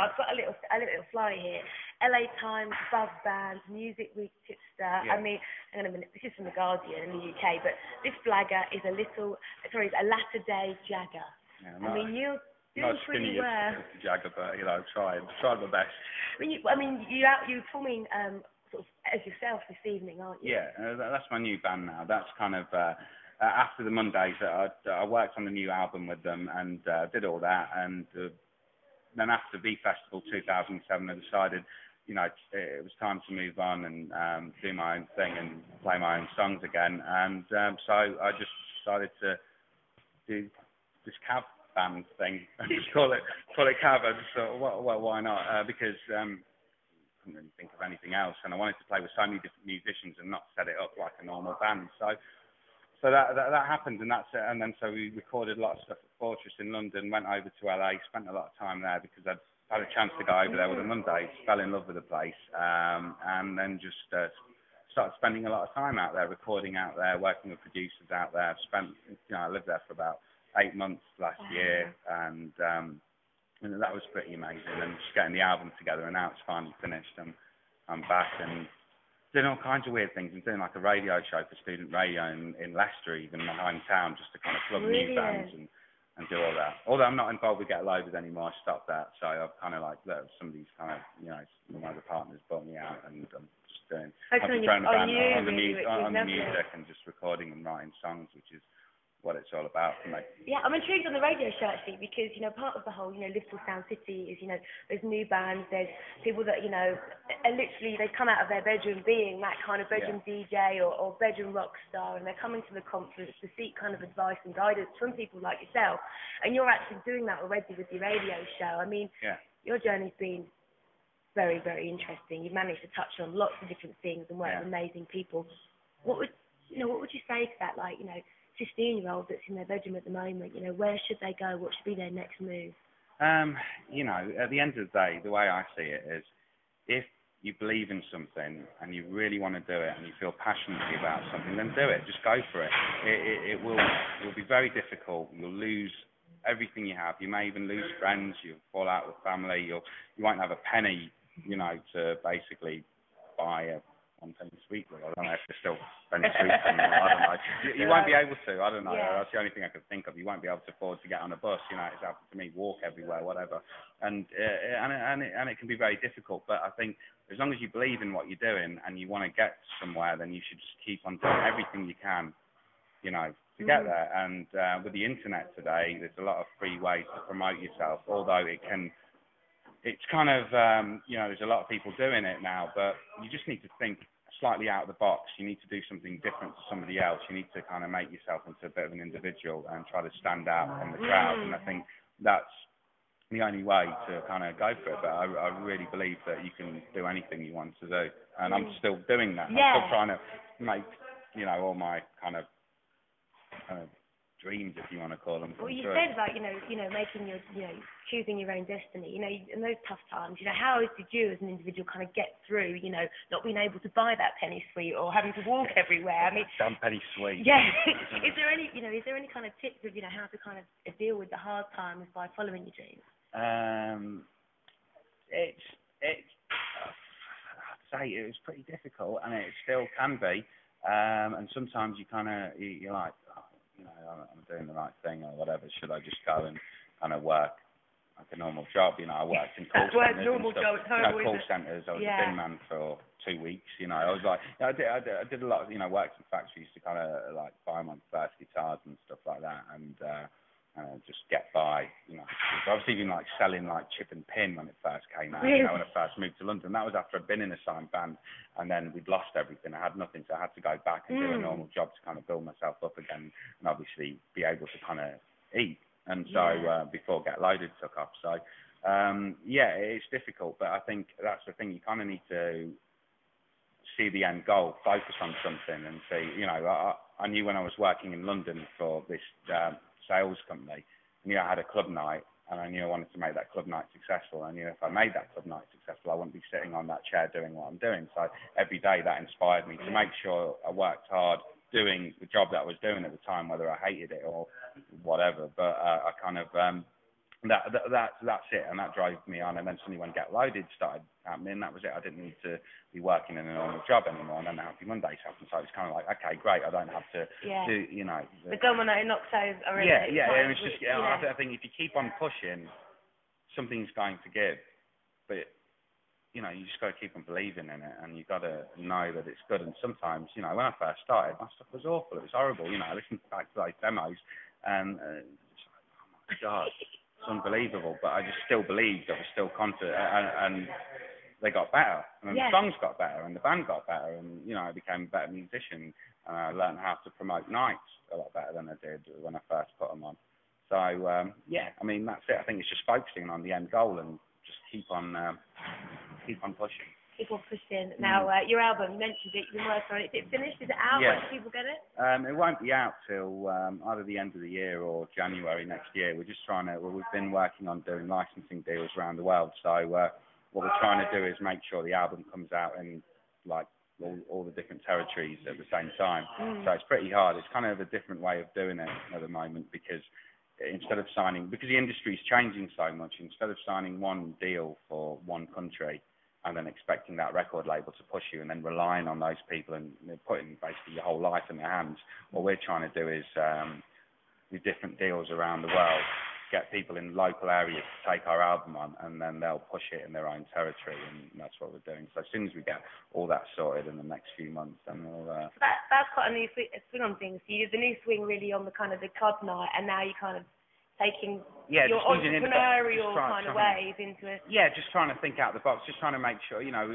I've got a little flyer here. LA Times, Buzz Band, Music Week tipster. I mean, hang on a minute. This is from the Guardian in the UK, but this flagger is a latter-day Jagger. Yeah, I mean, you're not doing skinny pretty well. as Jagger, but tried my best. You're performing sort of as yourself this evening, aren't you? Yeah, that's my new band now. That's kind of after the Mondays that I worked on the new album with them and did all that, and then after V Festival 2007, I decided, it was time to move on and do my own thing and play my own songs again, and so I just decided to do this Cav band thing and just call it Cav. I just thought, well, why not? Because couldn't really think of anything else, and I wanted to play with so many different musicians and not set it up like a normal band. So that happened, and that's it. And then so we recorded a lot of stuff at Fortress in London, went over to LA, spent a lot of time there because I'd had a chance to go over there with the Mondays, fell in love with the place, and then just started spending a lot of time out there, recording out there, working with producers out there. I lived there for about 8 months last year, and that was pretty amazing. And just getting the album together, and now it's finally finished, and I'm back and doing all kinds of weird things. I'm doing like a radio show for student radio in Leicester, even my hometown, just to kind of plug new bands and do all that. Although I'm not involved with Get Loaded anymore, I stopped that. So I've kind of like let some of these kind of, some of my other partners bought me out, and I'm just doing on the music and just recording and writing songs, which is what it's all about for me. Yeah, I'm intrigued on the radio show actually because, part of the whole, Liverpool Sound City is, there's new bands, there's people that, are literally, they come out of their bedroom being that kind of bedroom DJ or bedroom rock star, and they're coming to the conference to seek kind of advice and guidance from people like yourself, and you're actually doing that already with your radio show. I mean, your journey's been very, very interesting. You've managed to touch on lots of different things and work with amazing people. What would you say to that, 15-year-old that's in their bedroom at the moment, where should they go? What should be their next move? At the end of the day, the way I see it is, if you believe in something and you really want to do it and you feel passionately about something, then do it. Just go for it. It will be very difficult. You'll lose everything you have. You may even lose friends. You'll fall out with family. You won't have a penny, to basically buy a one-penny sweet roll. I don't know if they're still penny sweets anymore. I don't know. You won't be able to. I don't know. That's the only thing I could think of. You won't be able to afford to get on a bus. It's happened to me. Walk everywhere, whatever. And it can be very difficult. But I think as long as you believe in what you're doing and you want to get somewhere, then you should just keep on doing everything you can, to get there. And with the internet today, there's a lot of free ways to promote yourself. Although it's kind of there's a lot of people doing it now, but you just need to think slightly out of the box. You need to do something different to somebody else. You need to kind of make yourself into a bit of an individual and try to stand out from the crowd. And I think that's the only way to kind of go for it. But I really believe that you can do anything you want to do, and I'm still doing that. I'm still trying to make all my kind of dreams, if you want to call them. Well, you said about making your choosing your own destiny. In those tough times, how did you as an individual kind of get through? Not being able to buy that penny sweet or having to walk everywhere. I mean, damn penny sweet. Yeah. Is there any kind of tips of how to kind of deal with the hard times by following your dreams? I'd say it was pretty difficult, and it still can be. And sometimes you're like, I'm doing the right thing or whatever. Should I just go and kind of work like a normal job? I worked in call centres. Call centres. I was a bin man for 2 weeks. I was like, I did a lot of, worked in factories to kind of like buy my first guitars and stuff like that, and just get by. I was even like selling like chip and pin when it first came out. When I first moved to London. That was after I'd been in a signed band, and then we'd lost everything. I had nothing, so I had to go back and do a normal job to kind of build myself up again, and obviously be able to kind of eat. And so before Get Loaded took off. So it's difficult, but I think that's the thing. You kind of need to see the end goal, focus on something, and see. I knew when I was working in London for this sales company, I had a club night, and I knew I wanted to make that club night successful. I knew if I made that club night successful, I wouldn't be sitting on that chair doing what I'm doing. So every day that inspired me to make sure I worked hard doing the job that I was doing at the time, whether I hated it or whatever. But I kind of That's it, and that drove me on. And then suddenly when Get Loaded started happening, that was it. I didn't need to be working in a normal job anymore, and then the Happy Mondays happened. So it's kind of like, okay, great, I don't have to do, you know. The domino knocks over. Yeah, and it's just, I think if you keep on pushing, something's going to give, but you know, you just got to keep on believing in it, and you got to know that it's good. And sometimes, you know, when I first started, my stuff was awful. It was horrible. You know, I listened back to those demos, and it's like, oh my god, it's unbelievable. But I just still believed. I was still confident, and they got better, and the songs got better, and the band got better, and you know, I became a better musician, and I learned how to promote nights a lot better than I did when I first put them on. So yeah, I mean, that's it. I think it's just focusing on the end goal and just keep on pushing. Keep on pushing. Now, your album, you mentioned it, you've been working on it. Is it finished? Is it out? Yeah. When do people get it? It won't be out till either the end of the year or January next year. We're just trying to, we've been working on doing licensing deals around the world. So what we're trying to do is make sure the album comes out in like all the different territories at the same time. So it's pretty hard. It's kind of a different way of doing it at the moment, because instead of signing, because the industry's changing so much, instead of signing one deal for one country and then expecting that record label to push you and then relying on those people and putting basically your whole life in their hands, what we're trying to do is do different deals around the world, get people in local areas to take our album on, and then they'll push it in their own territory, and that's what we're doing. So as soon as we get all that sorted in the next few months, then we'll... That's quite a new swing on things. So you did the new swing really on the kind of the club night, and now you're kind of taking your entrepreneurial kind of ways into it. Yeah, just trying to think out the box, just trying to make sure, you know,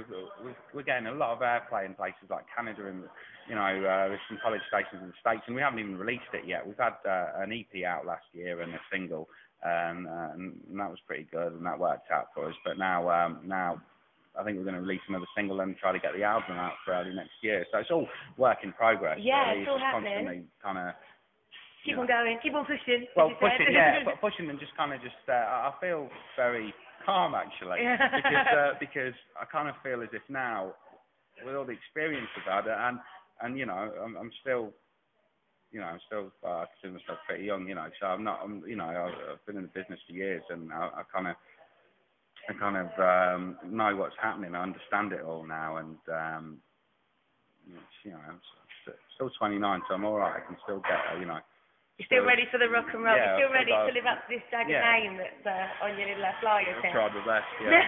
we're getting a lot of airplay in places like Canada, and, you know, there's some college stations in the States, and we haven't even released it yet. We've had an EP out last year and a single, and that was pretty good, and that worked out for us. But now I think we're going to release another single and try to get the album out for early next year. So it's all work in progress. Yeah, really. It's all just happening. Constantly kind of... Keep on going, keep on pushing. Well, pushing, but pushing and just kind of I feel very calm actually, because I kind of feel as if now, with all the experience I've had, and you know, I'm still, you know, I consider myself pretty young, you know, so you know, I've been in the business for years, and I kind of know what's happening. I understand it all now, and you know, I'm still 29, so I'm all right. I can still get, you know. You're still ready for the rock and roll. Yeah, You're still ready to live up to this jagged name that's on your little flyer thing. I've tried my best, yeah.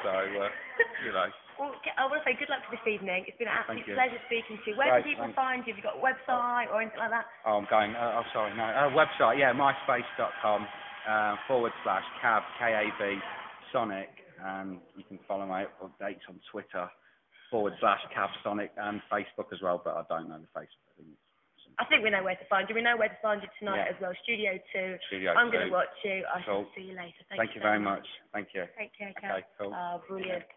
So, you know. Well, I want to say good luck for this evening. It's been an absolute pleasure speaking to you. Where can people find you? Have you got a website or anything like that? Oh, I'm going, sorry, no. Website, yeah, myspace.com /Cab, KAB, Sonic, and you can follow my updates on Twitter /Cab Sonic, and Facebook as well, but I don't know the Facebook. I think we know where to find you. We know where to find you tonight as well. Studio 2. I'm going to watch you. I shall see you later. Thank you very much. Thank you. Take care, Cab. Okay, cool. Brilliant.